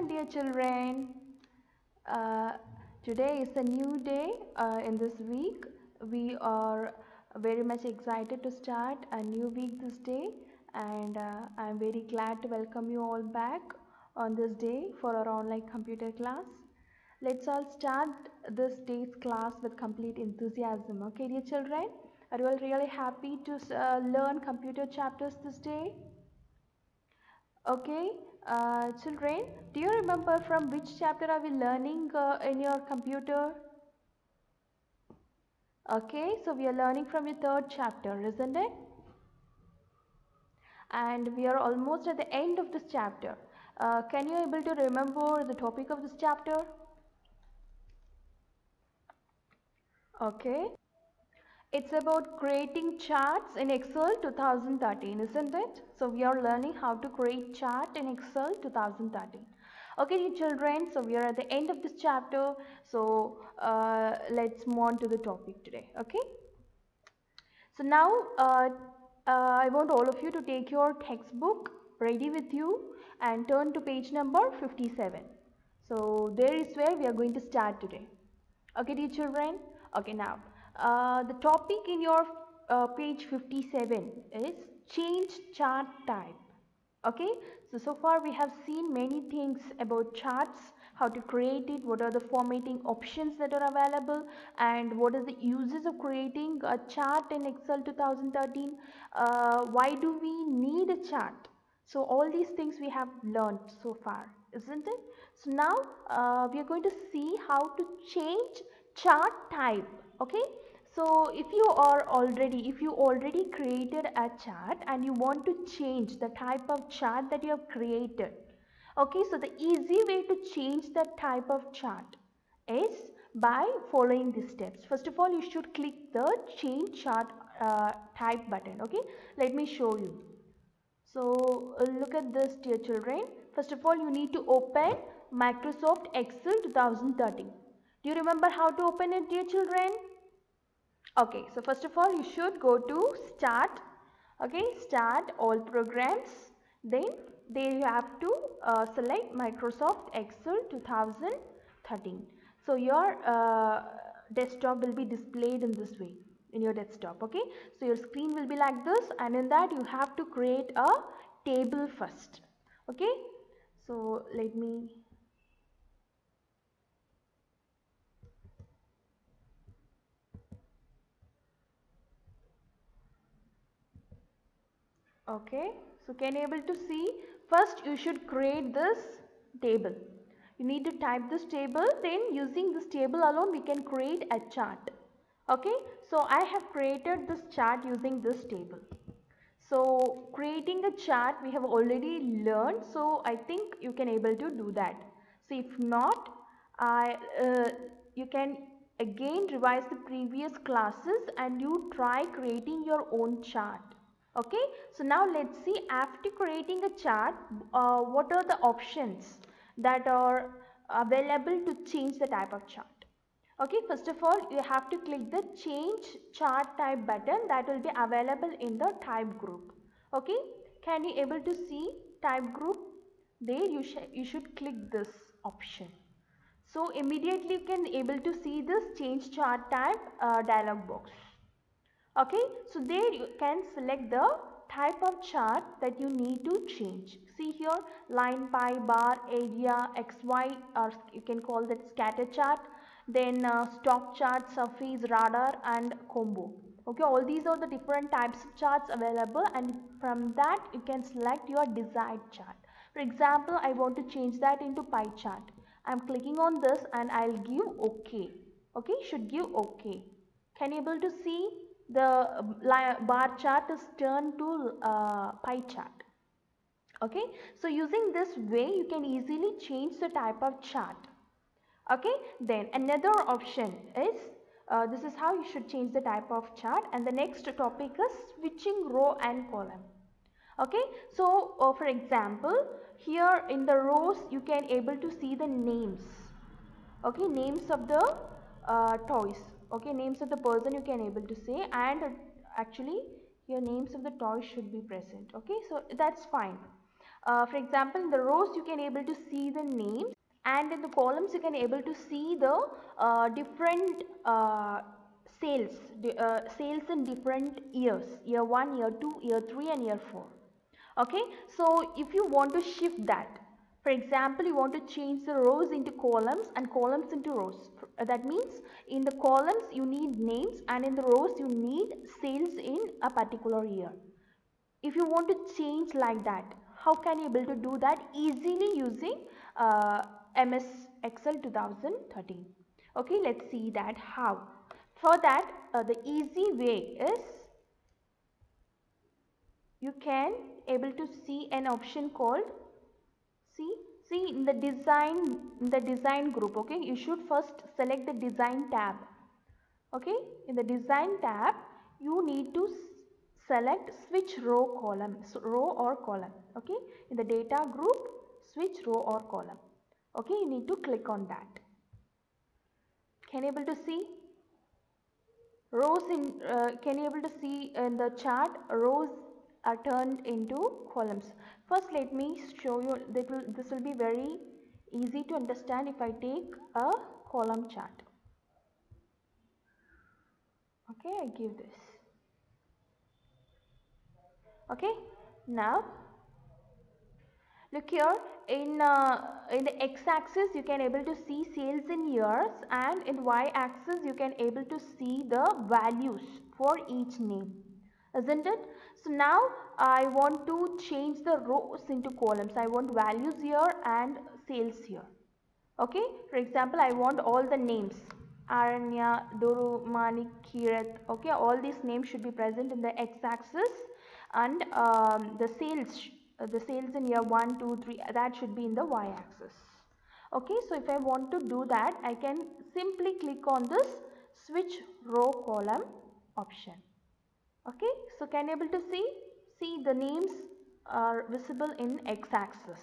dear children. Uh, Today is a new day in this week. We are very much excited to start a new week this day, and I'm very glad to welcome you all back on this day for our online computer class. Let's all start this day's class with complete enthusiasm. Okay, dear children, are you all really happy to learn computer chapters this day? Okay, children, do you remember from which chapter are we learning in your computer? Okay, so we are learning from your third chapter, isn't it? And we are almost at the end of this chapter. Can you able to remember the topic of this chapter? Okay, it's about creating charts in Excel 2013, isn't it? So we are learning how to create chart in Excel 2013. Okay, dear children, so we are at the end of this chapter. So let's move on to the topic today. Okay. So now I want all of you to take your textbook ready with you and turn to page number 57. So there is where we are going to start today. Okay, dear children. Okay, now the topic in your page 57 is change chart type. Okay, so far we have seen many things about charts, how to create it, what are the formatting options that are available, and what is the uses of creating a chart in Excel 2013. Why do we need a chart? So all these things we have learned so far, isn't it? So now we are going to see how to change chart type. Okay, so if you already created a chart and you want to change the type of chart that you have created. Okay, so the easy way to change that type of chart is by following these steps. First of all, you should click the change chart type button. Okay, let me show you. So look at this, dear children. First of all, you need to open Microsoft Excel 2013. Do you remember how to open it, dear children? Okay, so first of all, you should go to start. Okay, start all programs. Then there you have to select Microsoft Excel 2013. So your desktop will be displayed in this way in your desktop. Okay, so your screen will be like this, and in that you have to create a table first. Okay, so let me. Okay, so can you able to see? First you should create this table. You need to type this table, then using this table alone we can create a chart. Okay, so I have created this chart using this table. So creating a chart we have already learned, so I think you can able to do that. So if not, you can again revise the previous classes and you try creating your own chart. Okay, so now let's see, after creating a chart, what are the options that are available to change the type of chart. Okay, first of all you have to click the change chart type button that will be available in the type group. Okay, can you able to see type group? There you should click this option. So immediately you can able to see this change chart type dialog box. Okay, so there you can select the type of chart that you need to change. See here, line, pie, bar, area, xy, or you can call that scatter chart, then stock chart, surface, radar, and combo. Okay, all these are the different types of charts available, and from that you can select your desired chart. For example, I want to change that into pie chart. I am clicking on this and I'll give OK. Okay, should give OK. Can you able to see the bar chart is turned to pie chart? Okay, so using this way you can easily change the type of chart. Okay, then another option is this is how you should change the type of chart, and the next topic is switching row and column. Okay, so for example, here in the rows you can able to see the names. Okay, names of the toys. Okay, names of the person you can able to say, and actually your names of the toys should be present. Okay, so that's fine. For example, in the rows you can able to see the names, and in the columns you can able to see the different sales, sales in different years, year 1, year 2, year 3 and year 4. Okay, so if you want to shift that, for example, you want to change the rows into columns and columns into rows. That means in the columns you need names and in the rows you need sales in a particular year. If you want to change like that, how can you able to do that easily using MS Excel 2013? Okay, let's see that how. For that, the easy way is, you can able to see an option called, see see in the design group. Okay, you should first select the design tab. Okay, in the design tab you need to select switch row column, so row or column. Okay, in the data group, switch row or column. Okay, you need to click on that. Can you able to see rows in can you able to see in the chart rows are turned into columns? First let me show you that this will be very easy to understand if I take a column chart. Okay, I give this. Okay, now look here, in the x-axis you can able to see sales in years, and in y-axis you can able to see the values for each name, isn't it? So now I want to change the rows into columns. I want values here and sales here. Okay, for example, I want all the names, Aranya, Duru, Manik, Kirat. Okay, all these names should be present in the x-axis, and the sales in year 1, 2, 3, that should be in the y-axis. Okay, so if I want to do that, I can simply click on this switch row column option. Okay, so can you able to see the names are visible in x-axis.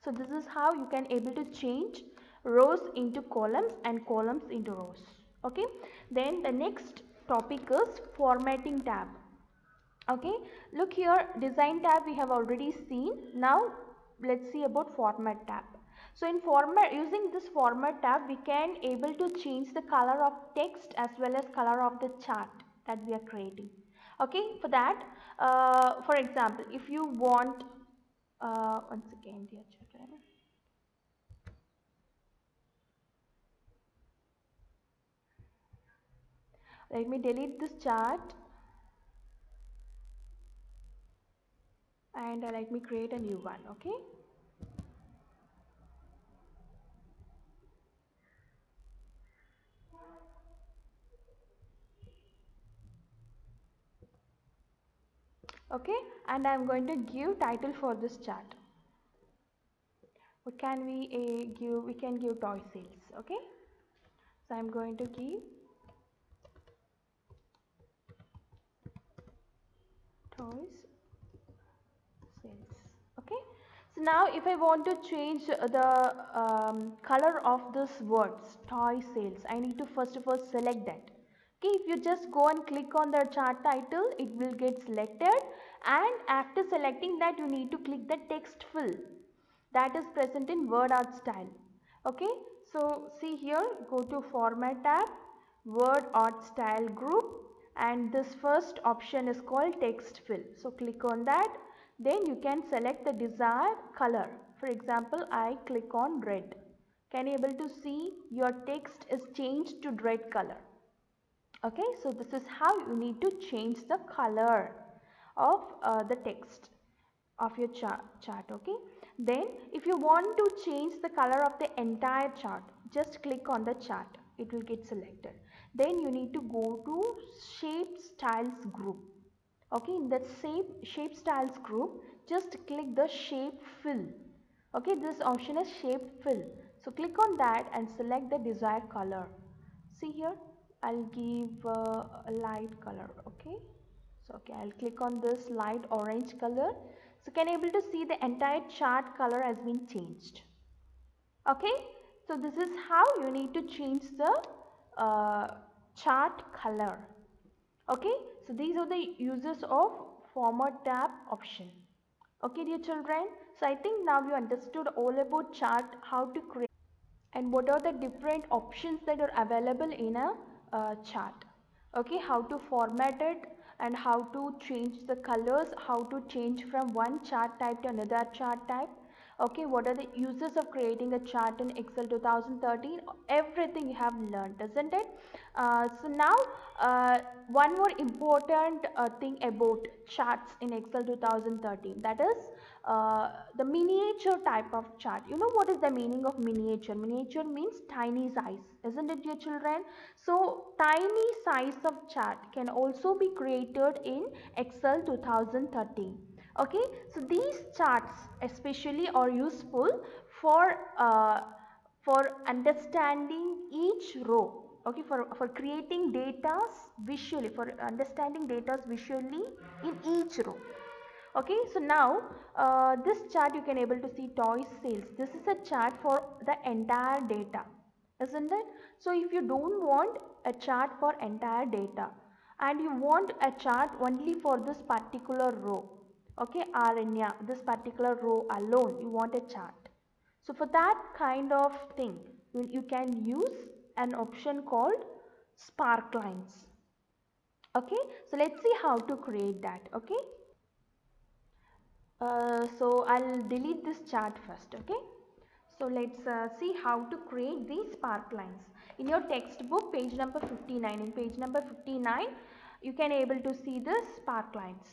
So this is how you can able to change rows into columns and columns into rows. Okay, then the next topic is formatting tab. Okay, look here, design tab we have already seen. Now let's see about format tab. So in format, using this format tab we can able to change the color of text as well as color of the chart that we are creating. Okay, for that, for example, if you want, once again dear children, let me delete this chart and let me create a new one. Okay, okay, and I'm going to give title for this chart. What can we give? We can give toy sales. Okay, so I'm going to give toys sales. Okay, so now if I want to change the color of this words toy sales, I need to first of all select that. Okay, if you just go and click on the chart title, it will get selected, and after selecting that you need to click the text fill that is present in word art style. Okay, so see here, go to format tab, word art style group, and this first option is called text fill. So click on that, then you can select the desired color. For example, I click on red. Can you able to see your text is changed to red color? Okay, so this is how you need to change the color of the text of your chart. Okay, then if you want to change the color of the entire chart, just click on the chart, it will get selected. Then you need to go to shape styles group. Okay, in that shape styles group, just click the shape fill. Okay, this option is shape fill, so click on that and select the desired color. See here, I'll give a light color. Okay, so okay, I'll click on this light orange color. So can you able to see the entire chart color has been changed? Okay, so this is how you need to change the chart color. Okay, so these are the uses of format tab option. Okay dear children, So I think now you understood all about chart, how to create and what are the different options that are available in a chart. Okay, how to format it and how to change the colors, how to change from one chart type to another chart type. Okay, what are the uses of creating a chart in Excel 2013? Everything you have learned, isn't it? So now one more important thing about charts in Excel 2013, that is the miniature type of chart. You know what is the meaning of miniature? Miniature means tiny size, isn't it, dear children? So tiny size of chart can also be created in Excel 2013. Okay, so these charts especially are useful for uh, for understanding each row. Okay, for creating data visually, for understanding data visually in each row. Okay, so now this chart you can able to see toy sales. This is a chart for the entire data, isn't it? So if you don't want a chart for entire data and you want a chart only for this particular row, okay, Aranya, this particular row alone, you want a chart. So for that kind of thing, you can use an option called spark lines. Okay, so let's see how to create that. Okay. So I'll delete this chart first. Okay, so let's see how to create these spark lines. In your textbook, page number 59, in page number 59 you can able to see the spark lines.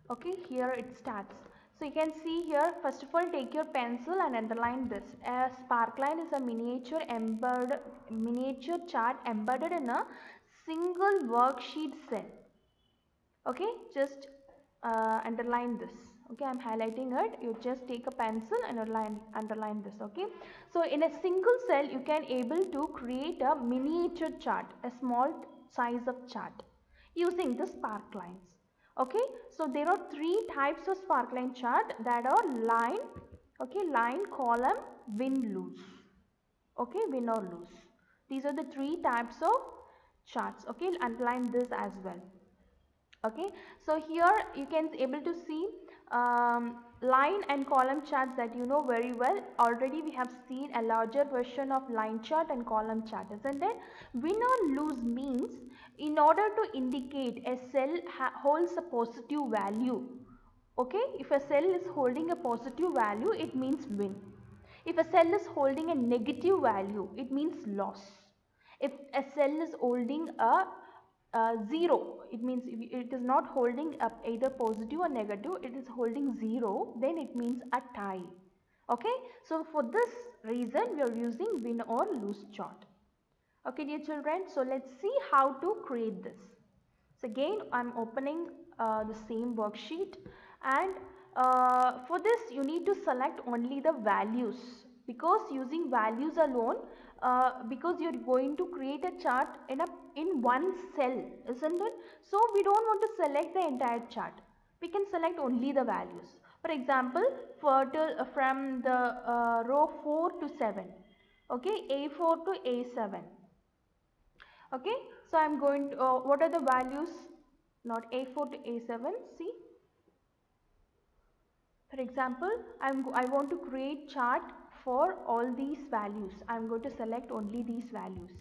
Okay, here it starts. So you can see here, first of all, take your pencil and underline this. A sparkline is a miniature chart embedded in a single worksheet cell. Okay, just underline this. Okay, I'm highlighting it. You just take a pencil and underline this. Okay, so in a single cell you can able to create a miniature chart, a small size of chart using the spark lines. Okay, so there are three types of sparkline chart, that are line, okay, line, column, win, lose. Okay, win or lose. These are the three types of charts. Okay, underline this as well. Okay, so here you can able to see line and column charts that you know very well. Already we have seen a larger version of line chart and column chart, isn't it? Win or lose means in order to indicate a cell holds a positive value. Okay, if a cell is holding a positive value, it means win. If a cell is holding a negative value, it means loss. If a cell is holding a 0, it means if it is not holding up either positive or negative, it is holding 0, then it means a tie. Okay, so for this reason we are using win or lose chart. Okay, dear children, so let's see how to create this. So again I'm opening the same worksheet, and for this you need to select only the values, because using values alone, because you're going to create a chart in one cell, isn't it? So we don't want to select the entire chart, we can select only the values. For example, from the row 4 to 7, okay, A4 to A7. Okay, so I'm going to what are the values, not A4 to A7, see, for example I want to create chart for all these values. I'm going to select only these values.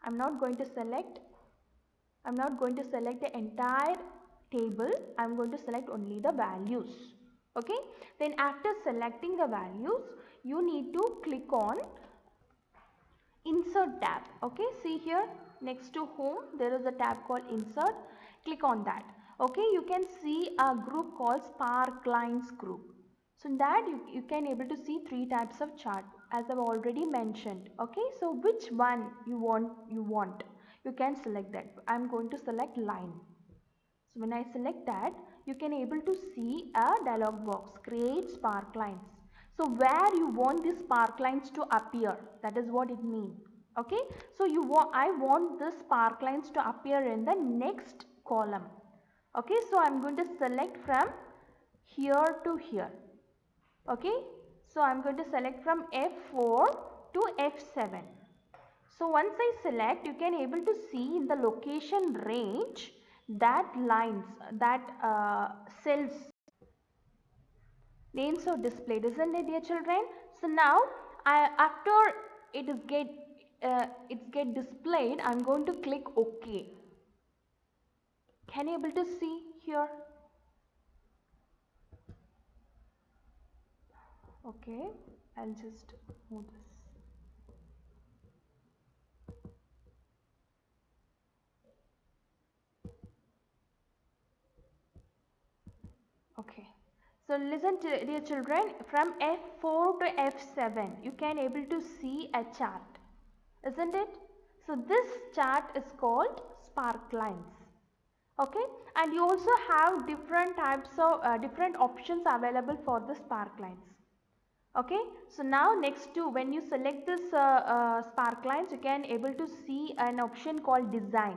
I'm not going to select the entire table. I'm going to select only the values. Okay, then after selecting the values you need to click on insert tab. Okay, see here next to home there is a tab called insert. Click on that. Okay, you can see a group called spark lines group. So in that you can able to see three types of chart as I've already mentioned. Okay, so which one you want you can select that. I'm going to select line. So when I select that, you can able to see a dialog box, create spark lines. So where you want these spark lines to appear, that is what it means. Okay, so I want the spark lines to appear in the next column. Okay, so I'm going to select from here to here. Okay, so I'm going to select from F4 to F7. So once I select, you can able to see in the location range that lines, that cells names are displayed, isn't it, dear children? So now after it is get displayed, I'm going to click OK. Can you able to see here? Okay, I'll just move this. Okay, so listen to dear children, from F4 to F7 you can able to see a chart, isn't it? So this chart is called spark lines. Okay, and you also have different types of different options available for the spark lines. Okay, so now next to when you select this spark lines, you can able to see an option called design.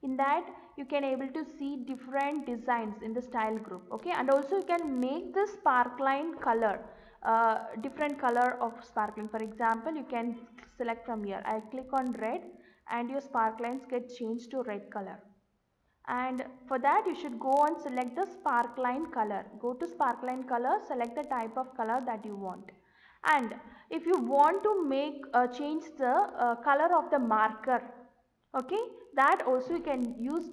In that you can able to see different designs in the style group. Okay, and also you can make the spark line color different color of sparkling. For example, you can select from here. I click on red and your spark lines get changed to red color. And for that you should go and select the sparkline color. Go to sparkline color, select the type of color that you want. And if you want to make change the color of the marker, okay, that also you can use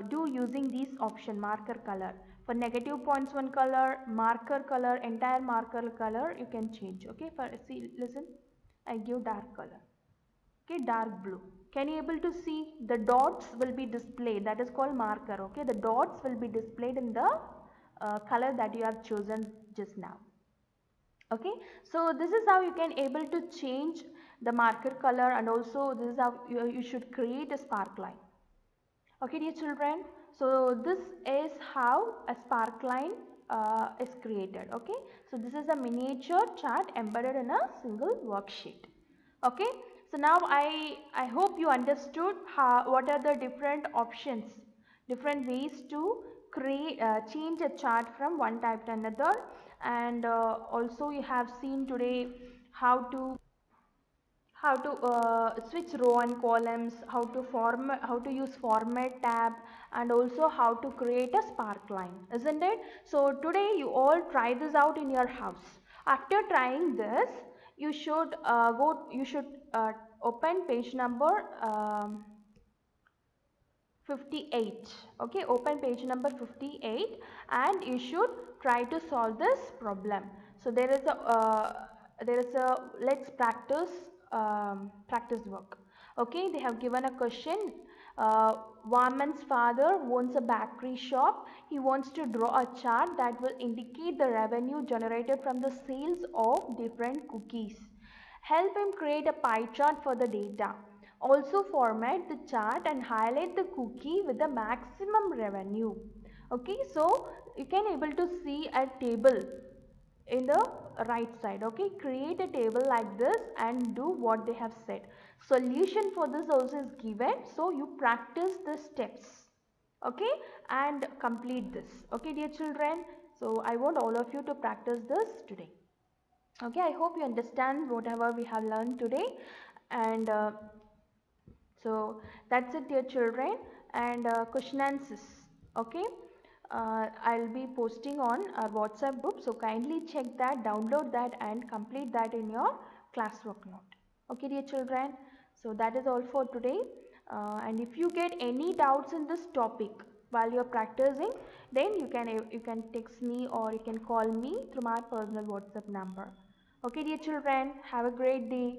do using these option marker color. For negative points one color, marker color, entire marker color you can change. Okay, for see, listen, I give dark color. Okay, dark blue. Can you able to see the dots will be displayed, that is called marker. Okay, the dots will be displayed in the color that you have chosen just now. Okay, so this is how you can able to change the marker color, and also this is how you should create a spark line. Okay, dear children, so this is how a spark line is created. Okay, so this is a miniature chart embedded in a single worksheet. Okay, so now I hope you understood how, what are the different options, different ways to create change a chart from one type to another. And also you have seen today how to switch row and columns, how to use format tab, and also how to create a spark line, isn't it? So today you all try this out in your house. After trying this, you should open page number 58. Okay, open page number 58 and you should try to solve this problem. So there is a let's practice practice work. Okay, they have given a question. Vaman's father owns a bakery shop. He wants to draw a chart that will indicate the revenue generated from the sales of different cookies. Help him create a pie chart for the data. Also format the chart and highlight the cookie with the maximum revenue. Okay, so you can able to see a table in the right side. Okay, create a table like this and do what they have said. Solution for this also is given, so you practice the steps. Okay, and complete this. Okay, dear children, so I want all of you to practice this today. Okay, I hope you understand whatever we have learned today. And so that's it, dear children. And question answers. Okay, I'll be posting on our WhatsApp group, so kindly check that, download that and complete that in your classwork note. Okay, dear children, so that is all for today. And if you get any doubts in this topic while you're practicing, then you can text me or you can call me through my personal WhatsApp number. Okay, dear children, have a great day.